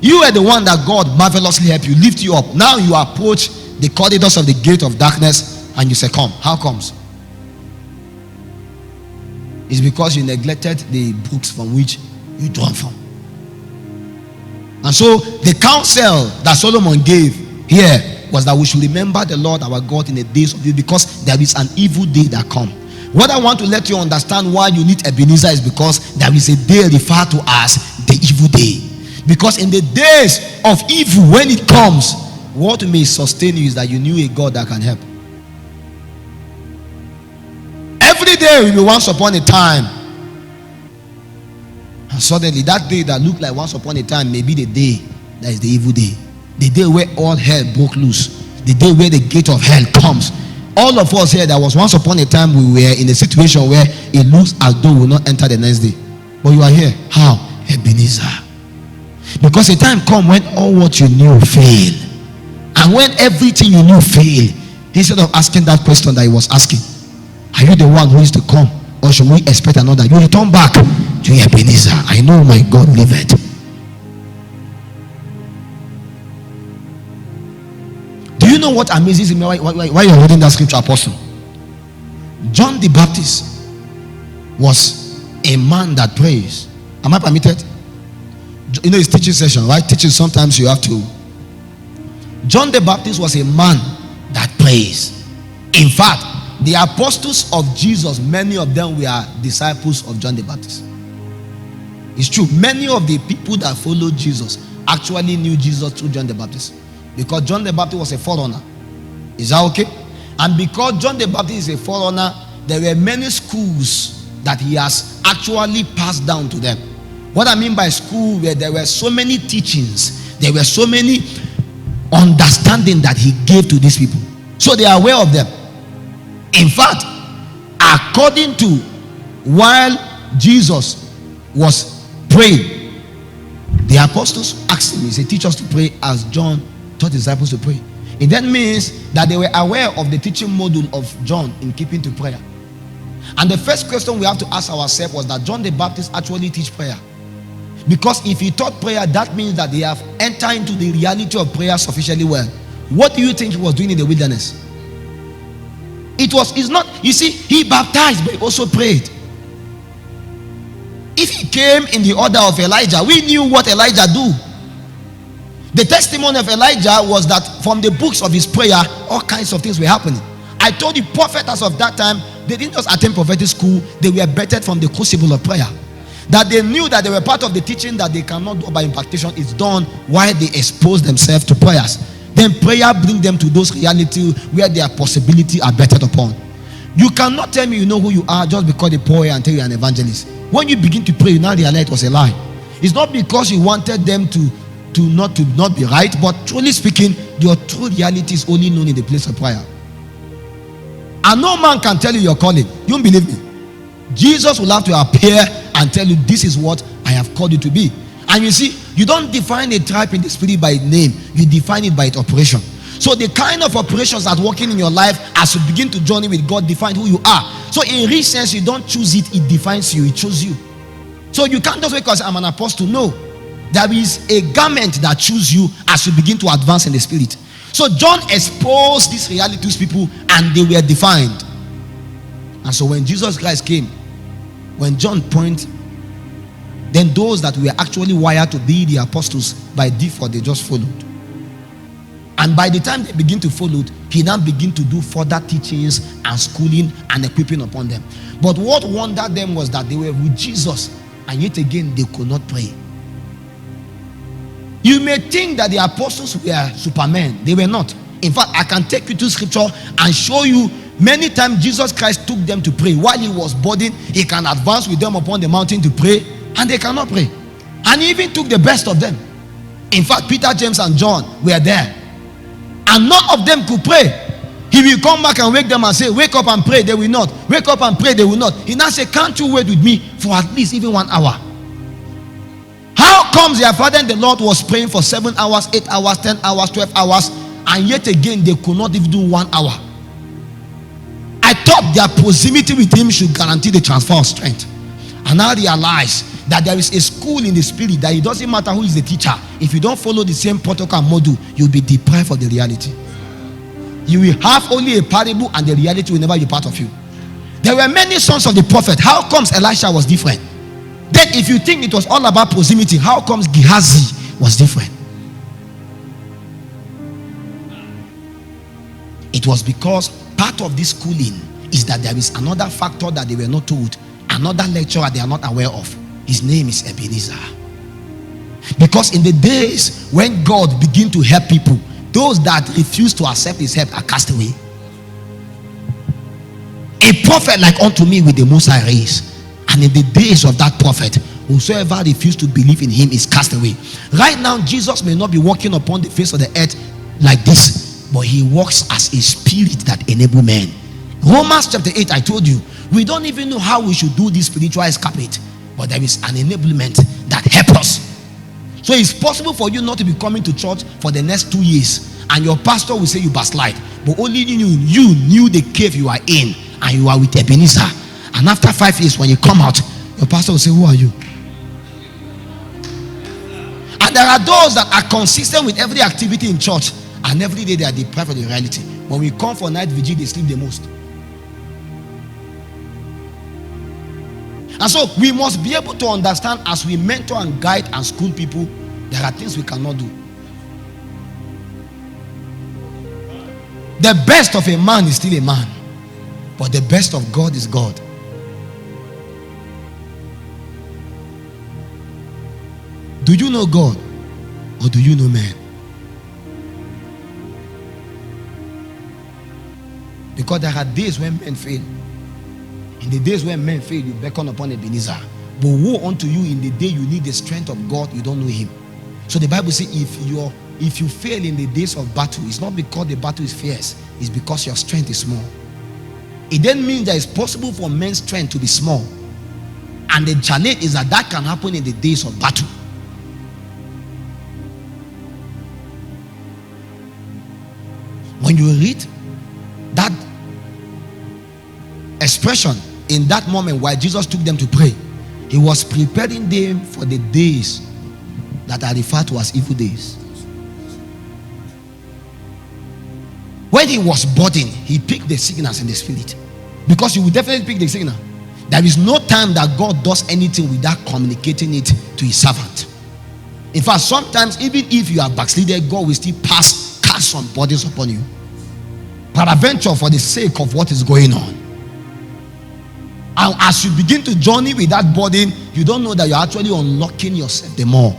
You were the one that God marvelously helped you, lift you up. Now you approach the corridors of the gate of darkness and you say, come. How comes? It's because you neglected the books from which you drawn from. And so the counsel that Solomon gave here was that we should remember the Lord our God in the days of evil, because there is an evil day that comes. What I want to let you understand why you need Ebenezer is because there is a day referred to as the evil day. Because in the days of evil, when it comes, what may sustain you is that you knew a God that can help. Every day will be once upon a time, and suddenly that day that looked like once upon a time may be the day that is the evil day. The day where all hell broke loose. The day where the gate of hell comes. All of us here, there was once upon a time we were in a situation where it looks as though we will not enter the next day. But you are here. How? Ebenezer. Because a time come when all what you knew fail. And when everything you knew fail, instead of asking that question that he was asking, are you the one who is to come, or should we expect another? You return back to Ebenezer. I know my God liveth. Do you know what amazes me why you're reading that scripture, Apostle? John the Baptist was a man that prays. Am I permitted? You know, it's teaching session, right? Teaching, sometimes you have to. John the Baptist was a man that prays. In fact, the apostles of Jesus, many of them were disciples of John the Baptist. It's true. Many of the people that followed Jesus actually knew Jesus through John the Baptist, because John the Baptist was a forerunner. Is that okay? And because John the Baptist is a forerunner, there were many schools that he has actually passed down to them. What I mean by school, where there were so many teachings, there were so many understanding that he gave to these people, so they are aware of them. In fact, according to while Jesus was praying, the apostles asked him, he said, teach us to pray as John taught disciples to pray. It then means that they were aware of the teaching module of John in keeping to prayer. And the first question we have to ask ourselves was that John the Baptist actually teach prayer. Because if he taught prayer, that means that they have entered into the reality of prayer sufficiently well. What do you think he was doing in the wilderness? It's not, you see, he baptized, but he also prayed. If he came in the order of Elijah, we knew what Elijah do. The testimony of Elijah was that from the books of his prayer, all kinds of things were happening. I told you, prophets of that time, they didn't just attend prophetic school, they were bettered from the crucible of prayer. That they knew that they were part of the teaching that they cannot do by impartation is done while they expose themselves to prayers. Then prayer brings them to those realities where their possibility are bettered upon. You cannot tell me you know who you are just because they pray and tell you an evangelist. When you begin to pray, you now realize it was a lie. It's not because you wanted them to not be right, but truly speaking, your true reality is only known in the place of prayer. And no man can tell you your calling. You don't believe me? Jesus will have to appear and tell you, this is what I have called you to be. And you see, you don't define a tribe in the spirit by its name, you define it by its operation. So the kind of operations that working in your life as you begin to journey with God define who you are. So in real sense, you don't choose it, it defines you, it chooses you. So you can't just wait because I'm an apostle. No, there is a garment that chooses you as you begin to advance in the spirit. So John exposed this reality to people and they were defined. And so when Jesus Christ came, when John pointed, then those that were actually wired to be the apostles, by default they just followed. And by the time they begin to follow, he now begin to do further teachings and schooling and equipping upon them. But what wondered them was that they were with Jesus, and yet again they could not pray. You may think that the apostles were supermen. They were not. In fact, I can take you to scripture and show you many times Jesus Christ took them to pray. While he was burdened, he can advance with them upon the mountain to pray, and they cannot pray. And he even took the best of them. In fact, Peter, James, and John were there, and none of them could pray. He will come back and wake them and say, wake up and pray. They will not. Wake up and pray. They will not. He now say, can't you wait with me for at least even 1 hour? How comes their father and the Lord was praying for 7 hours, 8 hours, 10 hours, 12 hours, and yet again they could not even do 1 hour? I thought their proximity with him should guarantee the transfer of strength. And now I realize that there is a school in the spirit that it doesn't matter who is the teacher. If you don't follow the same protocol and model, you'll be deprived of the reality. You will have only a parable and the reality will never be part of you. There were many sons of the prophet. How comes Elisha was different? Then if you think it was all about proximity, how comes Gehazi was different? It was because part of this schooling is that there is another factor that they were not told, another lecturer they are not aware of. His name is Ebenezer. Because in the days when God began to help people, those that refuse to accept his help are cast away. A prophet like unto me with the Most High raised, and in the days of that prophet, whosoever refused to believe in him is cast away. Right now, Jesus may not be walking upon the face of the earth like this, but he walks as a spirit that enables men. Romans chapter 8, I told you, we don't even know how we should do this spiritual escapade, but there is an enablement that helps us. So it's possible for you not to be coming to church for the next 2 years, and your pastor will say you backslide, but only you knew the cave you are in, and you are with Ebenezer. And after 5 years, when you come out, your pastor will say, who are you? And there are those that are consistent with every activity in church, and every day they are deprived of the reality. When we come for night vigil, they sleep the most. And so we must be able to understand, as we mentor and guide and school people, there are things we cannot do. The best of a man is still a man, but the best of God is God. Do you know God, or do you know man? Because there are days when men fail. In the days when men fail, you beckon upon Ebenezer. But woe unto you in the day you need the strength of God, you don't know him. So the Bible says, if you fail in the days of battle, it's not because the battle is fierce, it's because your strength is small. It then means that it's possible for men's strength to be small. And the challenge is that can happen in the days of battle. When you read that expression in that moment while Jesus took them to pray, he was preparing them for the days that are referred to as evil days. When he was burdened, he picked the signals in the spirit, because he will definitely pick the signal. There is no time that God does anything without communicating it to his servant. In fact, sometimes even if you are backslided, God will still cast some burdens upon you, peradventure for the sake of what is going on. And as you begin to journey with that burden, you don't know that you're actually unlocking yourself the more